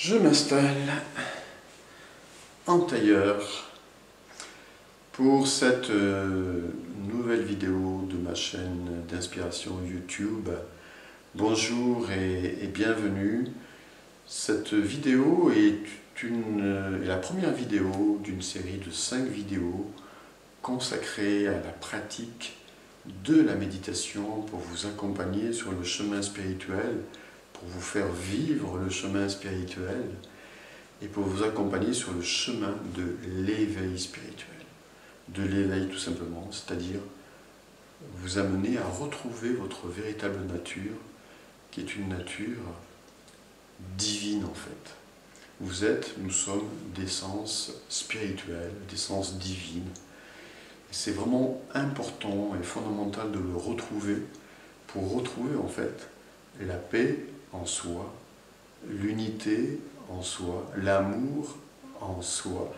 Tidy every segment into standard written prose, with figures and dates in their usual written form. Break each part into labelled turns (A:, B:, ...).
A: Je m'installe en tailleur pour cette nouvelle vidéo de ma chaîne d'inspiration YouTube. Bonjour et bienvenue. Cette vidéo est la première vidéo d'une série de 5 vidéos consacrées à la pratique de la méditation pour vous accompagner sur le chemin spirituel, pour vous faire vivre le chemin spirituel et pour vous accompagner sur le chemin de l'éveil spirituel. De l'éveil tout simplement, c'est-à-dire vous amener à retrouver votre véritable nature, qui est une nature divine en fait. Nous sommes d'essence spirituelle, d'essence divine. C'est vraiment important et fondamental de le retrouver pour retrouver en fait la paix en soi, l'unité en soi, l'amour en soi,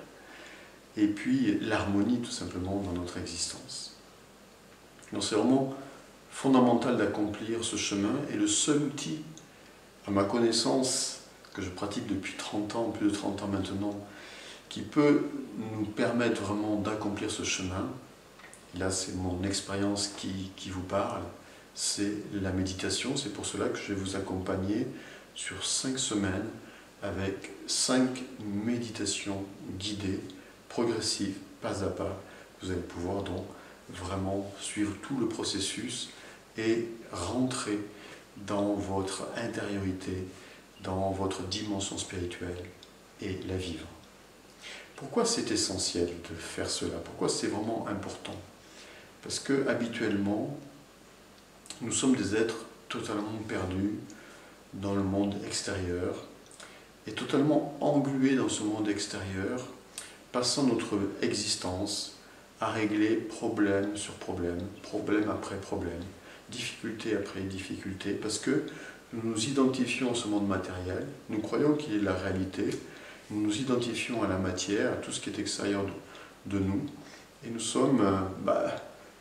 A: et puis l'harmonie tout simplement dans notre existence. Donc c'est vraiment fondamental d'accomplir ce chemin, et le seul outil, à ma connaissance, que je pratique depuis 30 ans, plus de 30 ans maintenant, qui peut nous permettre vraiment d'accomplir ce chemin, là c'est mon expérience qui vous parle, c'est la méditation. C'est pour cela que je vais vous accompagner sur 5 semaines avec 5 méditations guidées, progressives, pas à pas. Vous allez pouvoir donc vraiment suivre tout le processus et rentrer dans votre intériorité, dans votre dimension spirituelle et la vivre. Pourquoi c'est essentiel de faire cela? Pourquoi c'est vraiment important? Parce que habituellement, nous sommes des êtres totalement perdus dans le monde extérieur et totalement englués dans ce monde extérieur, passant notre existence à régler problème sur problème, problème après problème, difficulté après difficulté, parce que nous nous identifions à ce monde matériel, nous croyons qu'il est la réalité, nous nous identifions à la matière, à tout ce qui est extérieur de nous, et nous sommes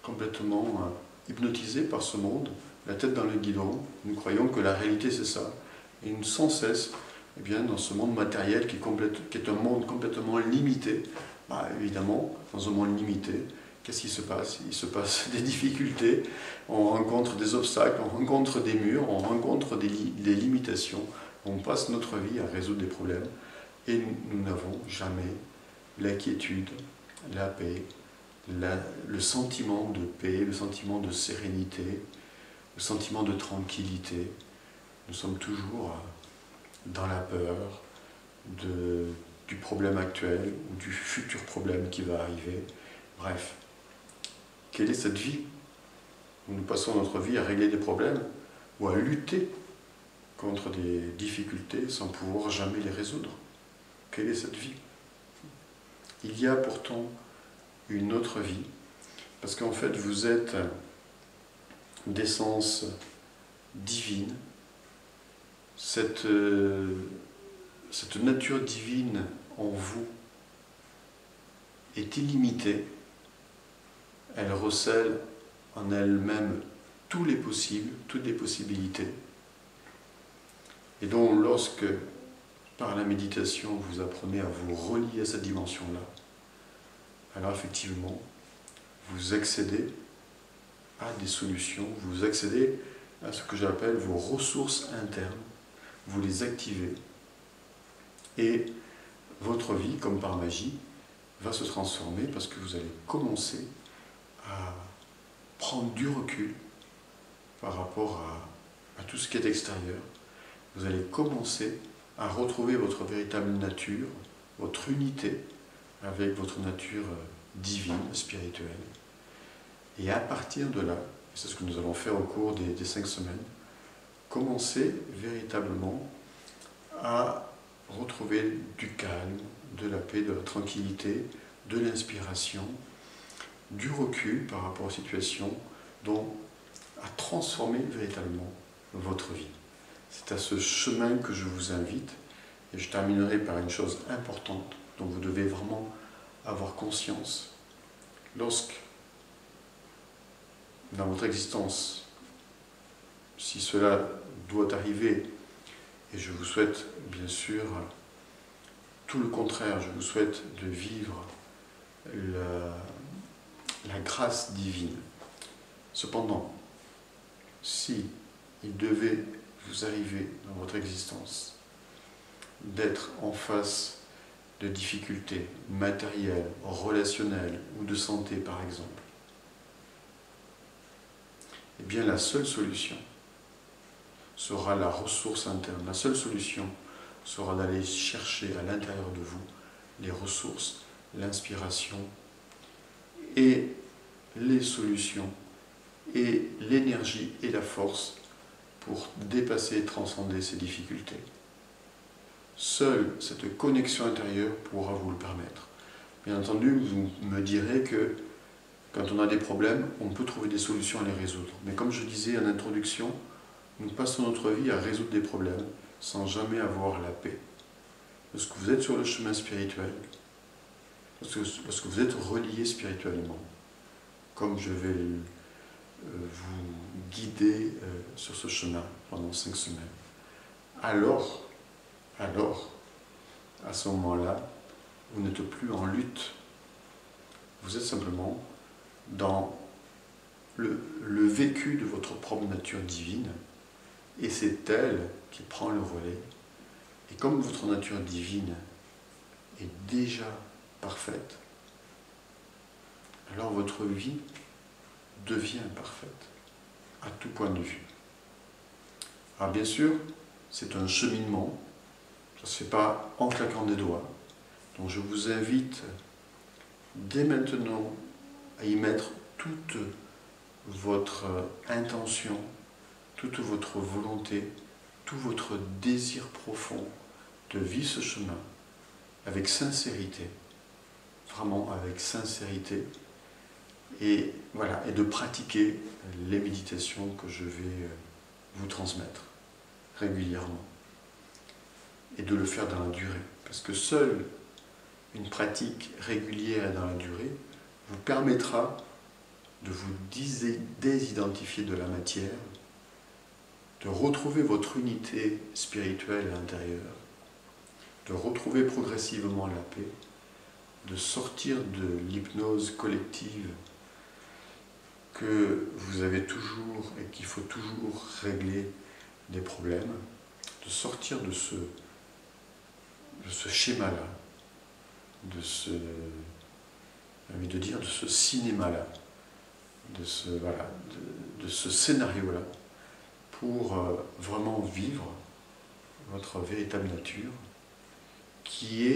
A: complètement hypnotisés par ce monde, la tête dans le guidon. Nous croyons que la réalité c'est ça, et nous sans cesse, dans ce monde matériel qui est un monde complètement limité, évidemment, dans un monde limité, qu'est-ce qui se passe? Il se passe des difficultés, on rencontre des obstacles, on rencontre des murs, on rencontre des limitations, on passe notre vie à résoudre des problèmes, et nous n'avons jamais la quiétude, la paix, le sentiment de paix, le sentiment de sérénité, le sentiment de tranquillité. Nous sommes toujours dans la peur du problème actuel ou du futur problème qui va arriver. Bref, quelle est cette vie où nous passons notre vie à régler des problèmes ou à lutter contre des difficultés sans pouvoir jamais les résoudre? Quelle est cette vie? Il y a pourtant une autre vie, parce qu'en fait vous êtes d'essence divine. Cette nature divine en vous est illimitée, elle recèle en elle-même tous les possibles, toutes les possibilités, et donc lorsque par la méditation vous apprenez à vous relier à cette dimension-là, alors effectivement vous accédez à des solutions, vous accédez à ce que j'appelle vos ressources internes, vous les activez, et votre vie, comme par magie, va se transformer parce que vous allez commencer à prendre du recul par rapport à tout ce qui est extérieur. Vous allez commencer à retrouver votre véritable nature, votre unité avec votre nature divine, spirituelle. Et à partir de là, c'est ce que nous allons faire au cours des 5 semaines, commencer véritablement à retrouver du calme, de la paix, de la tranquillité, de l'inspiration, du recul par rapport aux situations, donc à transformer véritablement votre vie. C'est à ce chemin que je vous invite, et je terminerai par une chose importante dont vous devez vraiment avoir conscience. Lorsque, dans votre existence, si cela doit arriver, Et je vous souhaite bien sûr tout le contraire, je vous souhaite de vivre la grâce divine. Cependant, si il devait vous arriver dans votre existence d'être en face de difficultés matérielles, relationnelles ou de santé par exemple, eh bien la seule solution sera la ressource interne. La seule solution sera d'aller chercher à l'intérieur de vous les ressources, l'inspiration et les solutions et l'énergie et la force pour dépasser et transcender ces difficultés. Seule cette connexion intérieure pourra vous le permettre. Bien entendu, vous me direz que quand on a des problèmes, on peut trouver des solutions à les résoudre. Mais comme je disais en introduction, nous passons notre vie à résoudre des problèmes sans jamais avoir la paix. Lorsque vous êtes sur le chemin spirituel, lorsque vous êtes relié spirituellement, comme je vais vous guider sur ce chemin pendant 5 semaines, alors, à ce moment-là, vous n'êtes plus en lutte. Vous êtes simplement dans le vécu de votre propre nature divine, et c'est elle qui prend le relais. Et comme votre nature divine est déjà parfaite, alors votre vie devient parfaite, à tout point de vue. Alors bien sûr, c'est un cheminement, ça ne se fait pas en claquant des doigts, donc je vous invite dès maintenant à y mettre toute votre intention, toute votre volonté, tout votre désir profond de vivre ce chemin avec sincérité, vraiment avec sincérité, et voilà, et de pratiquer les méditations que je vais vous transmettre régulièrement, et de le faire dans la durée, parce que seule une pratique régulière et dans la durée vous permettra de vous désidentifier de la matière, de retrouver votre unité spirituelle à l'intérieur, de retrouver progressivement la paix, de sortir de l'hypnose collective que vous avez toujours et qu'il faut toujours régler des problèmes, de sortir de ce schéma-là, de ce cinéma-là, de ce scénario-là, pour vraiment vivre votre véritable nature, qui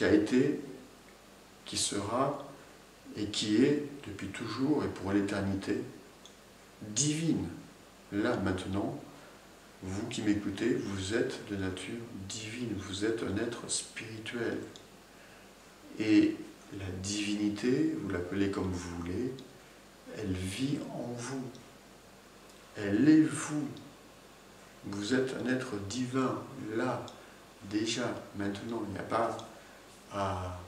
A: a été, qui sera et qui est depuis toujours et pour l'éternité divine. Là, maintenant, vous qui m'écoutez, vous êtes de nature divine, vous êtes un être spirituel. Et la divinité, vous l'appelez comme vous voulez, elle vit en vous. Elle est vous. Vous êtes un être divin, là, déjà, maintenant. Il n'y a pas à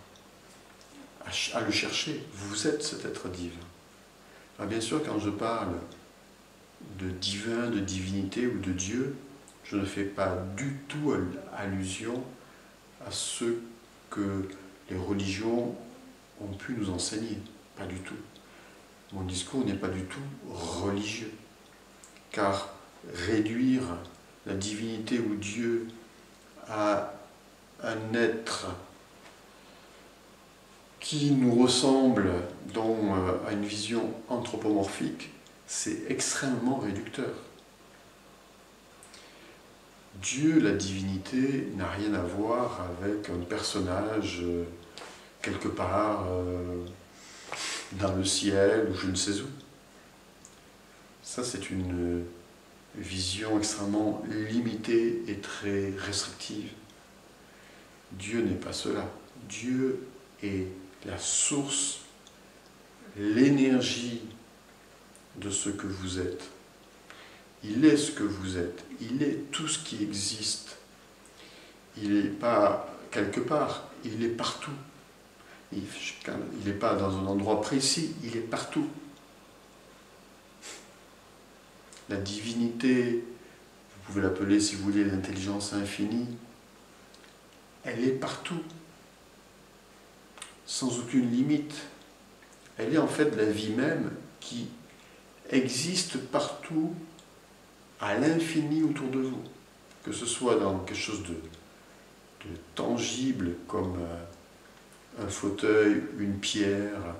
A: le chercher. Vous êtes cet être divin. Alors bien sûr, quand je parle de divin, de divinité ou de Dieu, je ne fais pas du tout allusion à ce que les religions ont pu nous enseigner. Pas du tout. Mon discours n'est pas du tout religieux. Car réduire la divinité ou Dieu à un être qui nous ressemble, dont à une vision anthropomorphique, c'est extrêmement réducteur. Dieu, la divinité, n'a rien à voir avec un personnage quelque part dans le ciel ou je ne sais où. Ça, c'est une vision extrêmement limitée et très restrictive. Dieu n'est pas cela. Dieu est la source, l'énergie de ce que vous êtes. Il est ce que vous êtes. Il est tout ce qui existe. Il n'est pas quelque part, il est partout. Il n'est pas dans un endroit précis, il est partout. La divinité, vous pouvez l'appeler si vous voulez l'intelligence infinie, elle est partout, sans aucune limite. Elle est en fait la vie même qui existe partout, à l'infini autour de vous. Que ce soit dans quelque chose de tangible comme un fauteuil, une pierre,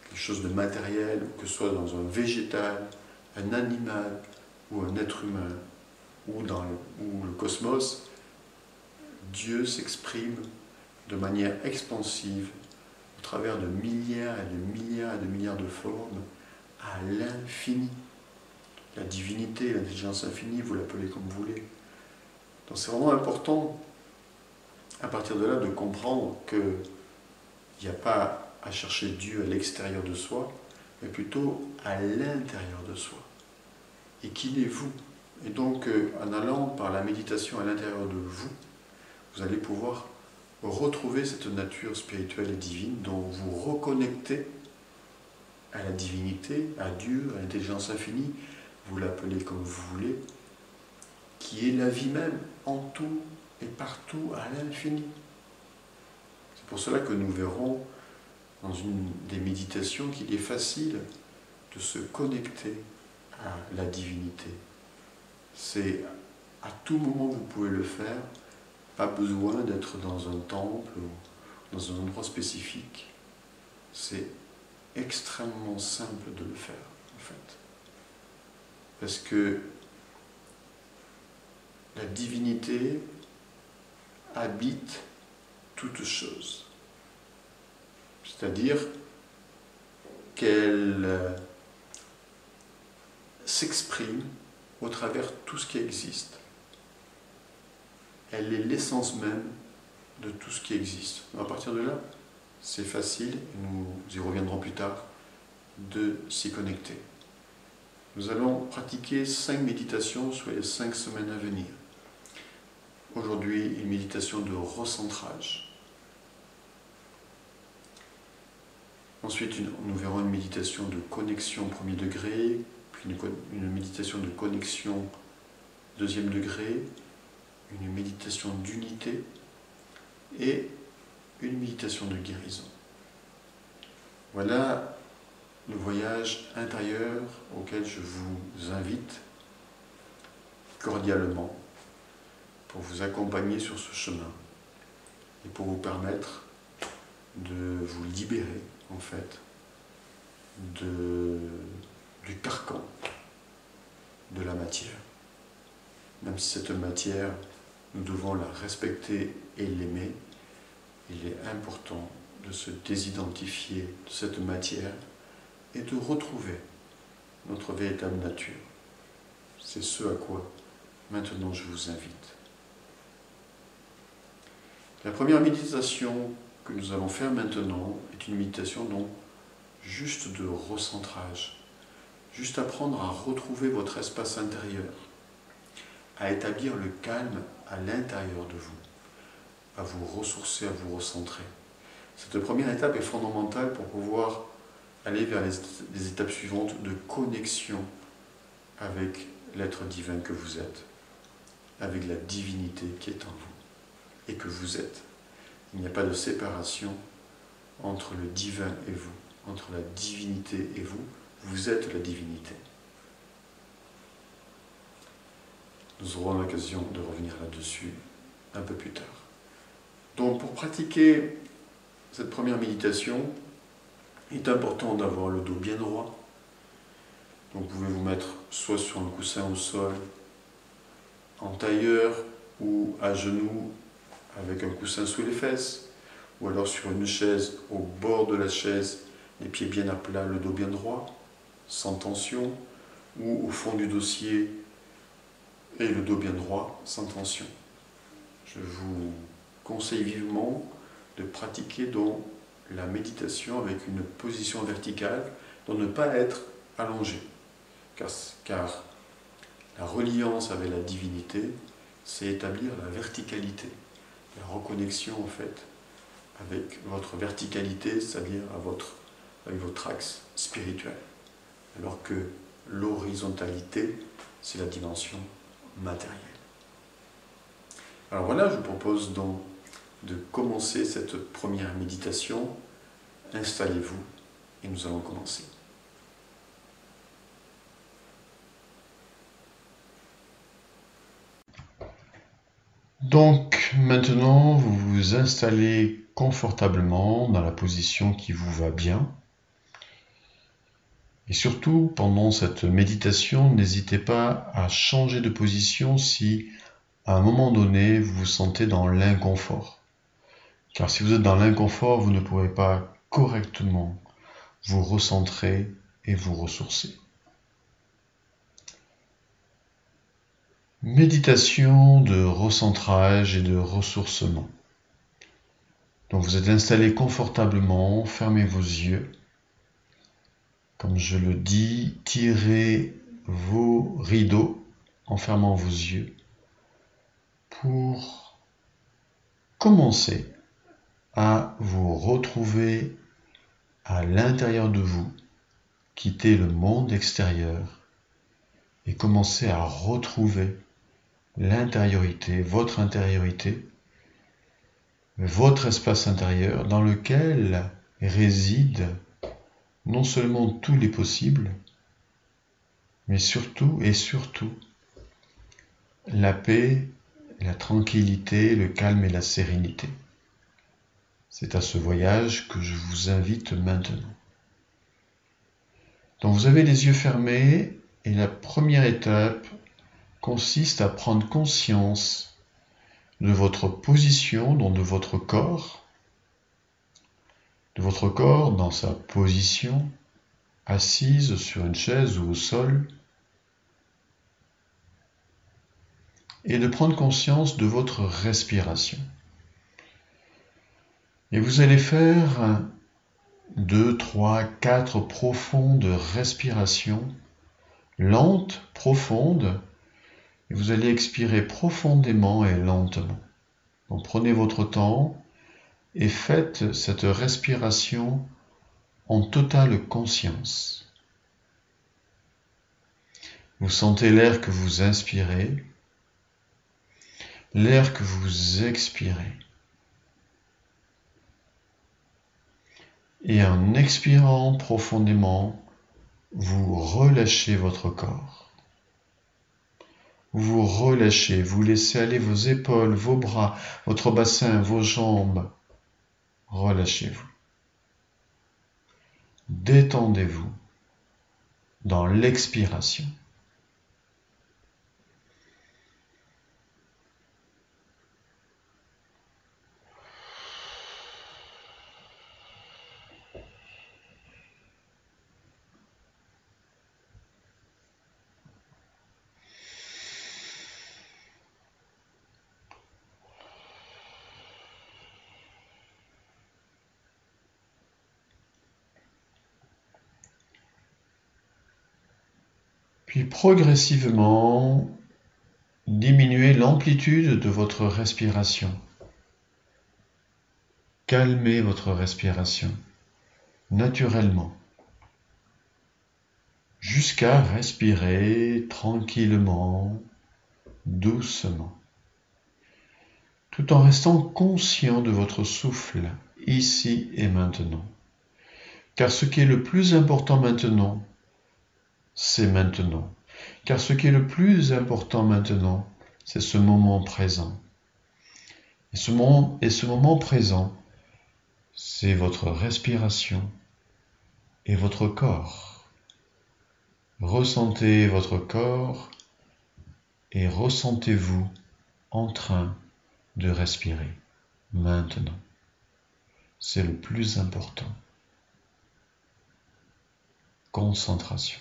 A: quelque chose de matériel, que ce soit dans un végétal, un animal ou un être humain, ou le cosmos, Dieu s'exprime de manière expansive au travers de milliards et de milliards et de milliards de formes à l'infini. La divinité, l'intelligence infinie, vous l'appelez comme vous voulez. Donc c'est vraiment important, à partir de là, de comprendre qu'il n'y a pas à chercher Dieu à l'extérieur de soi, mais plutôt à l'intérieur de soi. Et qu'il est vous. Et donc, en allant par la méditation à l'intérieur de vous, vous allez pouvoir retrouver cette nature spirituelle et divine dont vous reconnectez à la divinité, à Dieu, à l'intelligence infinie, vous l'appelez comme vous voulez, qui est la vie même, en tout et partout, à l'infini. C'est pour cela que nous verrons dans une des méditations qu'il est facile de se connecter à la divinité. C'est à tout moment vous pouvez le faire, pas besoin d'être dans un temple ou dans un endroit spécifique. C'est extrêmement simple de le faire, en fait. Parce que la divinité habite toute chose. C'est-à-dire qu'elle s'exprime au travers de tout ce qui existe. Elle est l'essence même de tout ce qui existe. À partir de là, c'est facile, nous y reviendrons plus tard, de s'y connecter. Nous allons pratiquer 5 méditations sur les 5 semaines à venir. Aujourd'hui, une méditation de recentrage. Ensuite, nous verrons une méditation de connexion premier degré, puis une méditation de connexion deuxième degré, une méditation d'unité et une méditation de guérison. Voilà le voyage intérieur auquel je vous invite cordialement pour vous accompagner sur ce chemin et pour vous permettre de vous libérer en fait du carcan de la matière. Même si cette matière, nous devons la respecter et l'aimer, il est important de se désidentifier de cette matière et de retrouver notre véritable nature. C'est ce à quoi maintenant je vous invite. La première méditation que nous allons faire maintenant est une méditation donc juste de recentrage, juste apprendre à retrouver votre espace intérieur, à établir le calme à l'intérieur de vous, à vous ressourcer, à vous recentrer. Cette première étape est fondamentale pour pouvoir aller vers les étapes suivantes de connexion avec l'être divin que vous êtes, avec la divinité qui est en vous et que vous êtes. Il n'y a pas de séparation entre le divin et vous, entre la divinité et vous. Vous êtes la divinité. Nous aurons l'occasion de revenir là-dessus un peu plus tard. Donc pour pratiquer cette première méditation, il est important d'avoir le dos bien droit. Donc vous pouvez vous mettre soit sur un coussin au sol, en tailleur ou à genoux avec un coussin sous les fesses, ou alors sur une chaise, au bord de la chaise, les pieds bien à plat, le dos bien droit, sans tension, ou au fond du dossier et le dos bien droit, sans tension. Je vous conseille vivement de pratiquer donc la méditation avec une position verticale, de ne pas être allongé, car la reliance avec la divinité, c'est établir la verticalité, la reconnexion en fait avec votre verticalité, c'est-à-dire avec votre axe spirituel, alors que l'horizontalité, c'est la dimension matériel. Alors voilà, je vous propose donc de commencer cette première méditation. Installez-vous et nous allons commencer. Donc maintenant, vous vous installez confortablement dans la position qui vous va bien. Et surtout, pendant cette méditation, n'hésitez pas à changer de position si, à un moment donné, vous vous sentez dans l'inconfort. Car si vous êtes dans l'inconfort, vous ne pourrez pas correctement vous recentrer et vous ressourcer. Méditation de recentrage et de ressourcement. Donc vous êtes installé confortablement, fermez vos yeux. Comme je le dis, tirez vos rideaux en fermant vos yeux pour commencer à vous retrouver à l'intérieur de vous, quitter le monde extérieur et commencer à retrouver l'intériorité, votre espace intérieur dans lequel résident non seulement tous les possibles, mais surtout la paix, la tranquillité, le calme et la sérénité. C'est à ce voyage que je vous invite maintenant. Donc vous avez les yeux fermés et la première étape consiste à prendre conscience de votre position, donc de votre corps dans sa position, assise sur une chaise ou au sol, et de prendre conscience de votre respiration. Et vous allez faire 2, 3, 4 profondes respirations, lentes, profondes, et vous allez expirer profondément et lentement. Donc prenez votre temps et faites cette respiration en totale conscience. Vous sentez l'air que vous inspirez, l'air que vous expirez. Et en expirant profondément, vous relâchez votre corps. Vous relâchez, vous laissez aller vos épaules, vos bras, votre bassin, vos jambes. Relâchez-vous. Détendez-vous dans l'expiration. Puis progressivement, diminuez l'amplitude de votre respiration. Calmez votre respiration naturellement jusqu'à respirer tranquillement, doucement, tout en restant conscient de votre souffle ici et maintenant. Car ce qui est le plus important maintenant, c'est maintenant. Car ce qui est le plus important maintenant, c'est ce moment présent. Et ce moment présent, c'est votre respiration et votre corps. Ressentez votre corps et ressentez-vous en train de respirer maintenant. C'est le plus important. Concentration.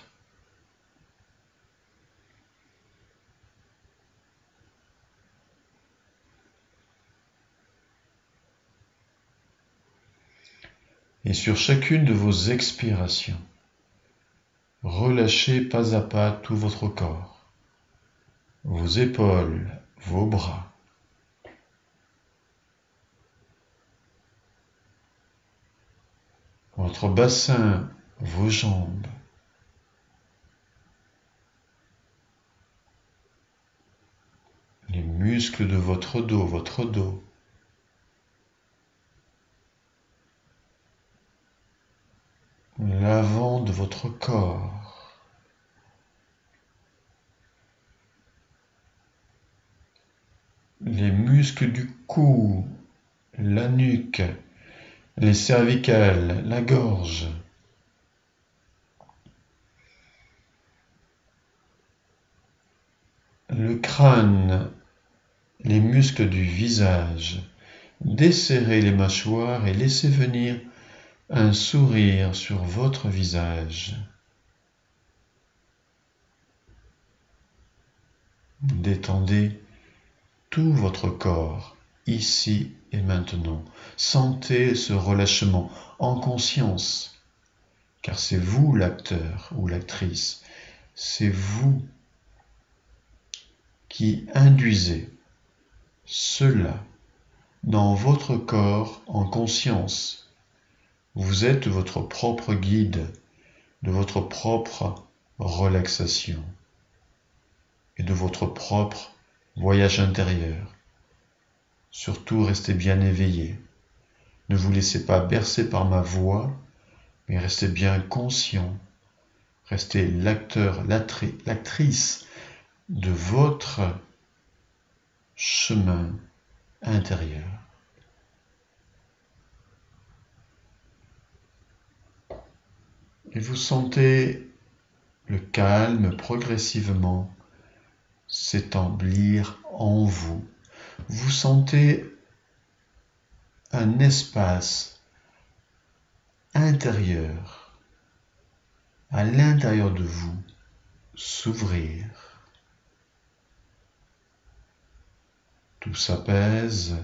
A: Et sur chacune de vos expirations, relâchez pas à pas tout votre corps, vos épaules, vos bras, votre bassin, vos jambes. muscles de votre dos, l'avant de votre corps, les muscles du cou, la nuque, les cervicales, la gorge, le crâne, les muscles du visage. Desserrez les mâchoires et laissez venir un sourire sur votre visage. Détendez tout votre corps, ici et maintenant. Sentez ce relâchement en conscience, car c'est vous l'acteur ou l'actrice, c'est vous qui induisez cela dans votre corps en conscience. Vous êtes votre propre guide de votre propre relaxation et de votre propre voyage intérieur. Surtout, restez bien éveillé. Ne vous laissez pas bercer par ma voix, mais restez bien conscient. Restez l'acteur, l'actrice de votre chemin intérieur. Et vous sentez le calme progressivement s'établir en vous. Vous sentez un espace intérieur, à l'intérieur de vous, s'ouvrir. Tout s'apaise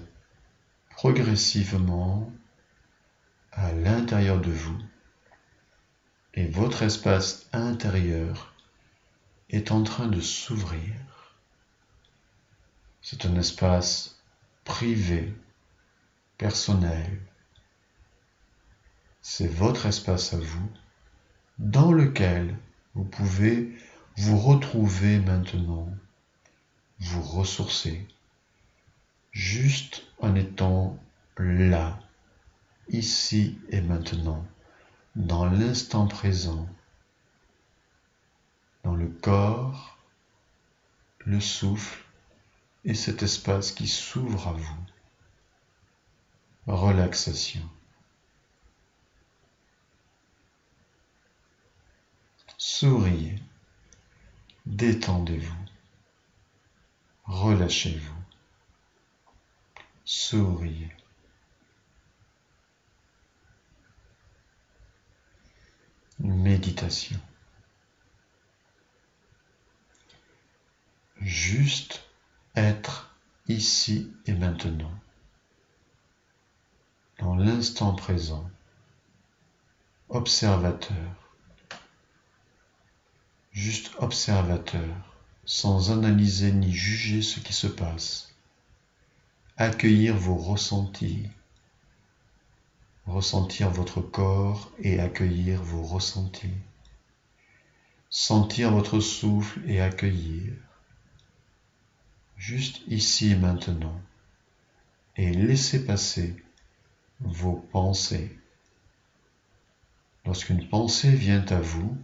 A: progressivement à l'intérieur de vous et votre espace intérieur est en train de s'ouvrir. C'est un espace privé, personnel. C'est votre espace à vous, dans lequel vous pouvez vous retrouver maintenant, vous ressourcer, juste en étant là, ici et maintenant, dans l'instant présent, dans le corps, le souffle et cet espace qui s'ouvre à vous. Relaxation. Souriez, détendez-vous, relâchez-vous, souriez. Méditation. Juste être ici et maintenant, dans l'instant présent, observateur, juste observateur, sans analyser ni juger ce qui se passe, accueillir vos ressentis, ressentir votre corps et accueillir vos ressentis, sentir votre souffle et accueillir, juste ici et maintenant, et laisser passer vos pensées. Lorsqu'une pensée vient à vous,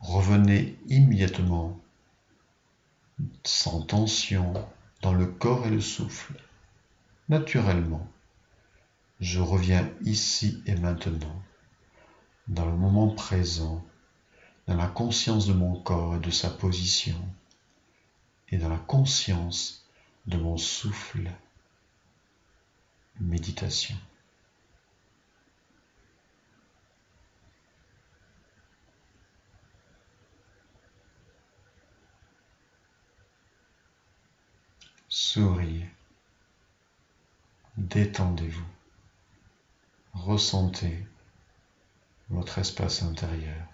A: revenez immédiatement, sans tension, dans le corps et le souffle. Naturellement, je reviens ici et maintenant, dans le moment présent, dans la conscience de mon corps et de sa position, et dans la conscience de mon souffle. Méditation. Souriez, détendez-vous, ressentez votre espace intérieur,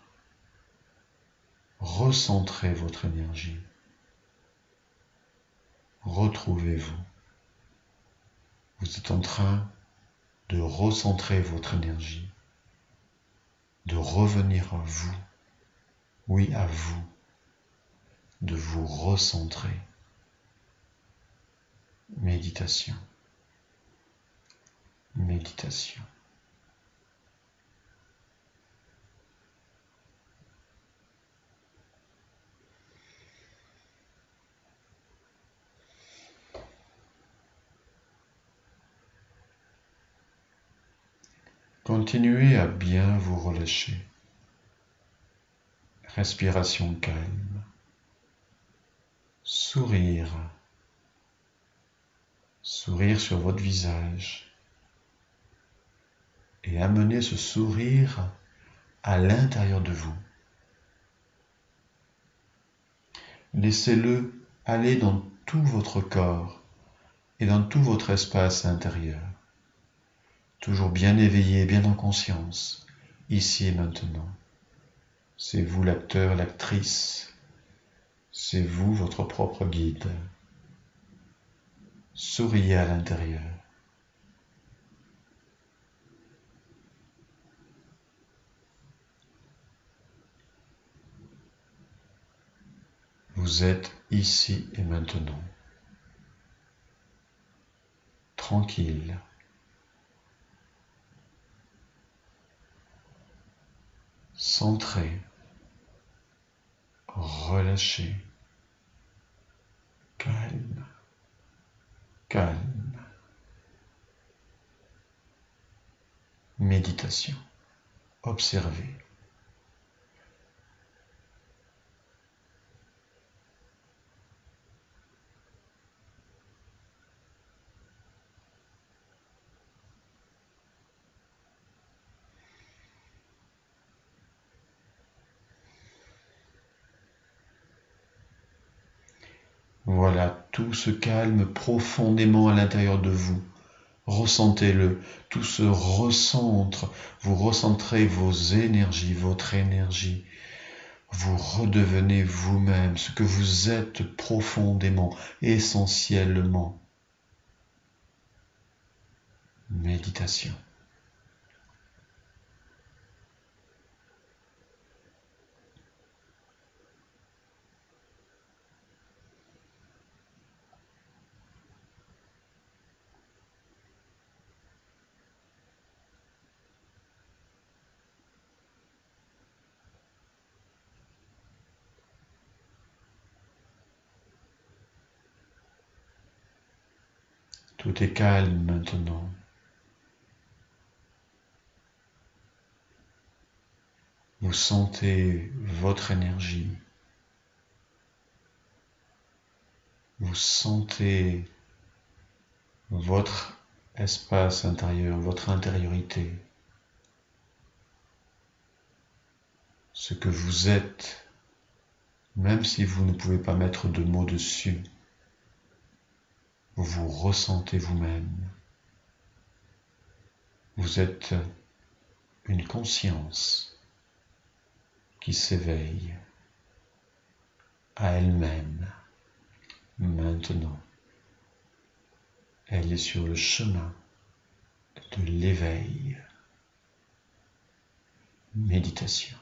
A: recentrez votre énergie, retrouvez-vous. Vous êtes en train de recentrer votre énergie, de revenir à vous, oui à vous, de vous recentrer. méditation, méditation. Continuez à bien vous relâcher. Respiration calme. Sourire. Sourire sur votre visage. Et amenez ce sourire à l'intérieur de vous. Laissez-le aller dans tout votre corps et dans tout votre espace intérieur. Toujours bien éveillé, bien en conscience, ici et maintenant. C'est vous l'acteur, l'actrice. C'est vous votre propre guide. Souriez à l'intérieur. Vous êtes ici et maintenant. Tranquille. Centré. Relâché. Calme. Calme. Méditation. Observez. Voilà, tout se calme profondément à l'intérieur de vous. Ressentez-le, tout se recentre, vous recentrez vos énergies, votre énergie. Vous redevenez vous-même, ce que vous êtes profondément, essentiellement. Méditation. Tout est calme maintenant. Vous sentez votre énergie. Vous sentez votre espace intérieur, votre intériorité. Ce que vous êtes, même si vous ne pouvez pas mettre de mots dessus, vous vous ressentez vous-même. Vous êtes une conscience qui s'éveille à elle-même maintenant. Elle est sur le chemin de l'éveil. Méditation.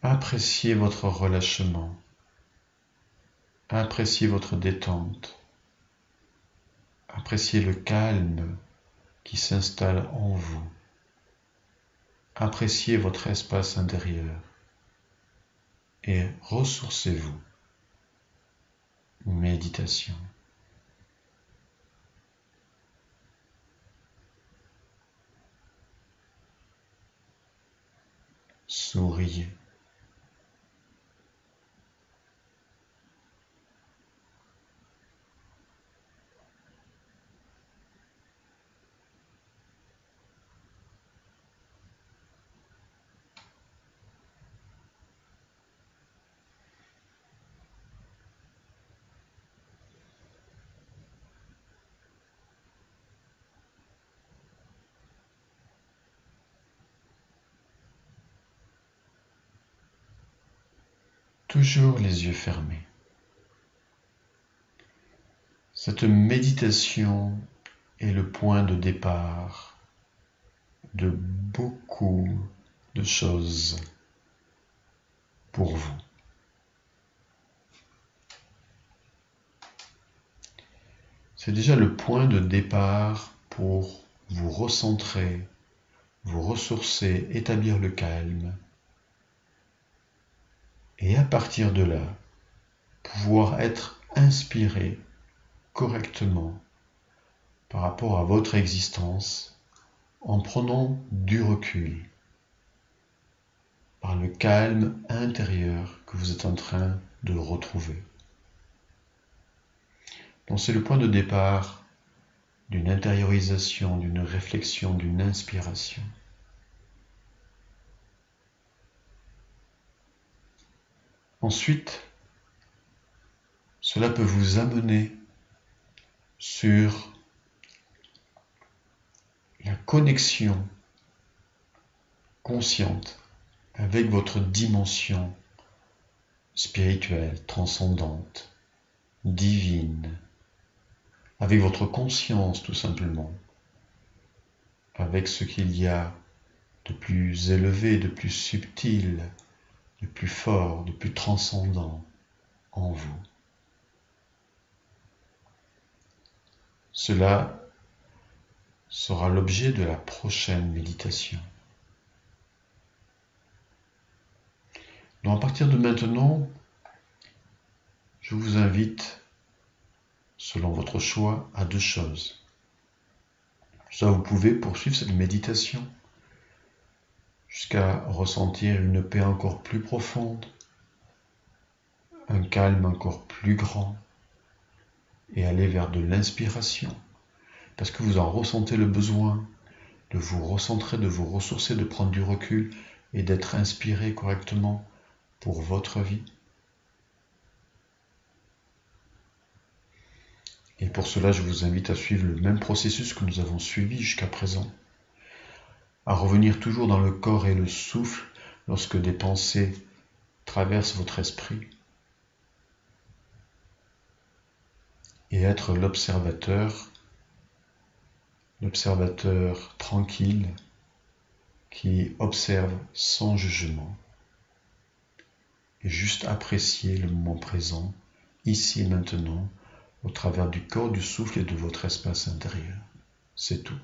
A: Appréciez votre relâchement. Appréciez votre détente. Appréciez le calme qui s'installe en vous. Appréciez votre espace intérieur et ressourcez-vous. Méditation. Souriez. toujours les yeux fermés. Cette méditation est le point de départ de beaucoup de choses pour vous. C'est déjà le point de départ pour vous recentrer, vous ressourcer, établir le calme et à partir de là, pouvoir être inspiré correctement par rapport à votre existence en prenant du recul par le calme intérieur que vous êtes en train de retrouver. Donc c'est le point de départ d'une intériorisation, d'une réflexion, d'une inspiration. Ensuite, cela peut vous amener sur la connexion consciente avec votre dimension spirituelle, transcendante, divine, avec votre conscience tout simplement, avec ce qu'il y a de plus élevé, de plus subtil, de plus fort, de plus transcendant en vous. Cela sera l'objet de la prochaine méditation. Donc à partir de maintenant, je vous invite, selon votre choix, à deux choses. Soit vous pouvez poursuivre cette méditation jusqu'à ressentir une paix encore plus profonde, un calme encore plus grand, et aller vers de l'inspiration, parce que vous en ressentez le besoin de vous recentrer, de vous ressourcer, de prendre du recul et d'être inspiré correctement pour votre vie. Et pour cela, je vous invite à suivre le même processus que nous avons suivi jusqu'à présent, à revenir toujours dans le corps et le souffle lorsque des pensées traversent votre esprit, et être l'observateur tranquille qui observe sans jugement et juste apprécier le moment présent, ici et maintenant, au travers du corps, du souffle et de votre espace intérieur. C'est tout.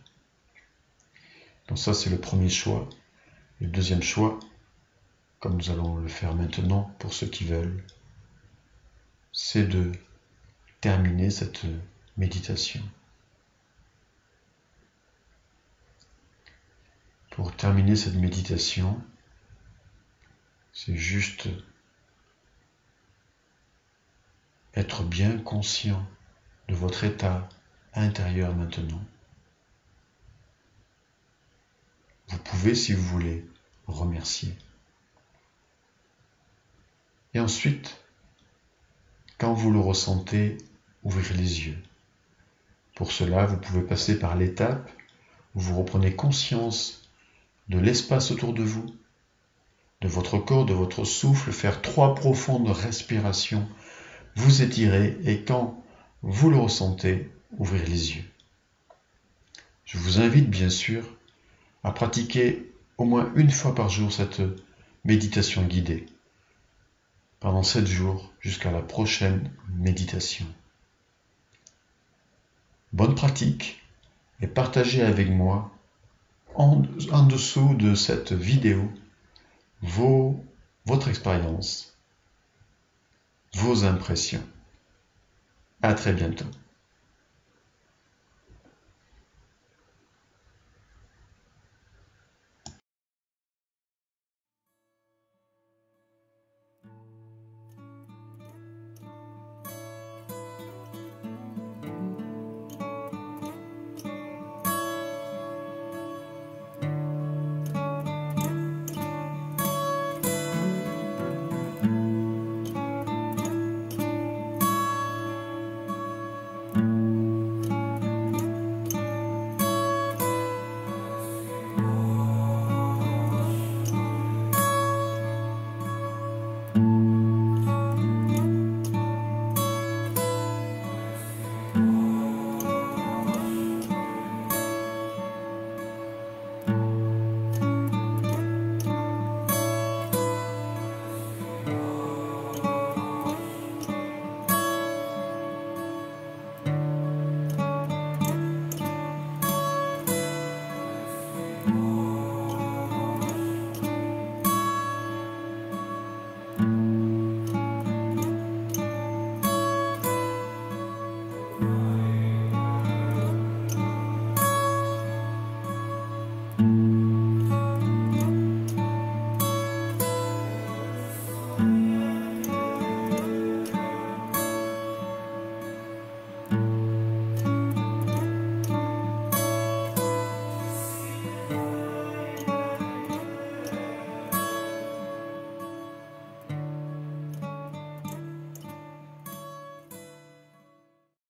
A: Donc ça, c'est le premier choix. Le deuxième choix, comme nous allons le faire maintenant pour ceux qui veulent, c'est de terminer cette méditation. Pour terminer cette méditation, c'est juste être bien conscient de votre état intérieur maintenant. Vous pouvez, si vous voulez, remercier. Et ensuite, quand vous le ressentez, ouvrez les yeux. Pour cela, vous pouvez passer par l'étape où vous reprenez conscience de l'espace autour de vous, de votre corps, de votre souffle, faire 3 profondes respirations, vous étirez et quand vous le ressentez, ouvrez les yeux. Je vous invite bien sûr à pratiquer au moins une fois par jour cette méditation guidée pendant 7 jours jusqu'à la prochaine méditation. Bonne pratique et partagez avec moi en dessous de cette vidéo votre expérience, vos impressions. À très bientôt.